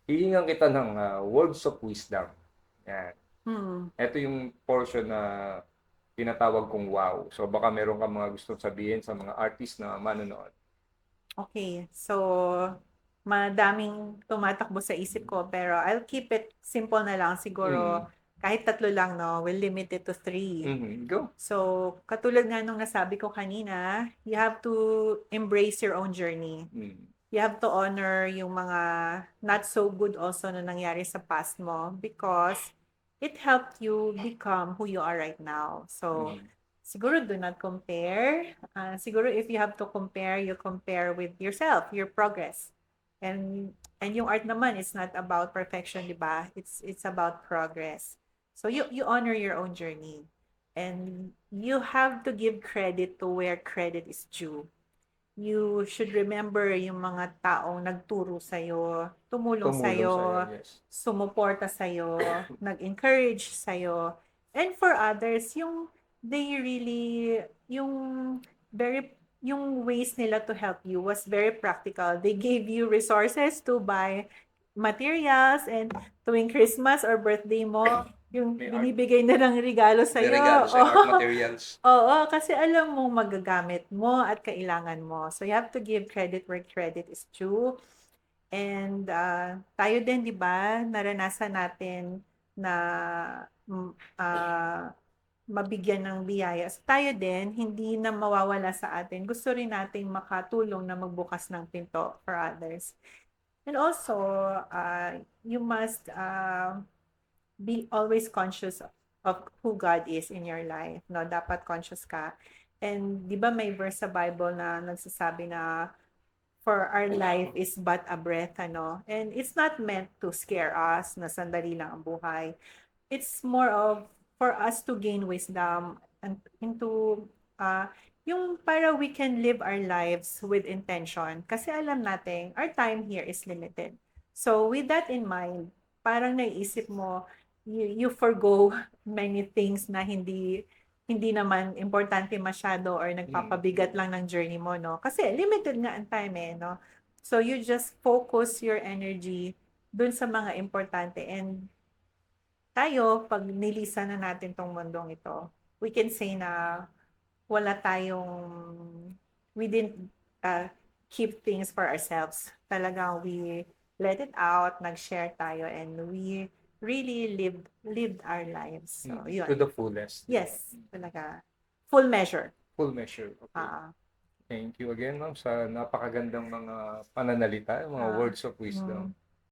hihingan kita ng words of wisdom. Yan. Hmm. Ito yung portion na tinatawag kong wow. So baka meron kang mga gustong sabihin sa mga artist na manonood. Okay. So, madaming tumatakbo sa isip ko, pero I'll keep it simple na lang. Mm. Siguro, kahit tatlo lang, no? We'll limit it to three. Mm. Go. So, katulad nga nung nasabi ko kanina, you have to embrace your own journey. Mm. You have to honor yung mga not so good also na nangyari sa past mo because it helped you become who you are right now. So, Mm. siguro do not compare. Siguro if you have to compare, you compare with yourself, your progress. And yung art naman, it's not about perfection, di ba? It's about progress. So you honor your own journey. And you have to give credit to where credit is due. You should remember yung mga taong nagturo sa'yo, tumulong Tumulong sa'yo, sa'yo, yes. sumuporta sa'yo, nag-encourage sa'yo. And for others, yung they really, yung very, yung ways nila to help you was very practical. They gave you resources to buy materials and tuwing Christmas or birthday mo, yung May art. binibigay na ng regalo May sa'yo. regalo sa'yo, art materials. Oo, kasi alam mong magagamit mo at kailangan mo. So you have to give credit where credit is due. And tayo din, 'di ba, naranasan natin na mm, ah, mabigyan ng biyaya. So tayo din, hindi na mawawala sa atin. Gusto rin nating makatulong na magbukas ng pinto for others. And also, you must be always conscious of who God is in your life, no? Dapat conscious ka. And 'di ba may verse sa Bible na nagsasabi na for our life is but a breath, ano? And it's not meant to scare us na sandali lang ang buhay. It's more of for us to gain wisdom and into uh, yung para we can live our lives with intention. Kasi alam natin, our time here is limited. So with that in mind, parang naisip mo, you forgo many things na hindi naman importante masyado or Mm. nagpapabigat lang ng journey mo, no? Kasi limited nga ang time eh, no? So you just focus your energy dun sa mga importante and tayo, pag nilisan na natin tong mundong ito, we can say na wala tayong, we didn't keep things for ourselves. Talagang we let it out, nag-share tayo, and we really lived our lives. So, To yun. the fullest, di ba? Yes, talaga. Full measure. Full measure. Okay. Ah, Thank you again, ma'am, sa napakagandang mga pananalita, mga ah, words of mm. wisdom.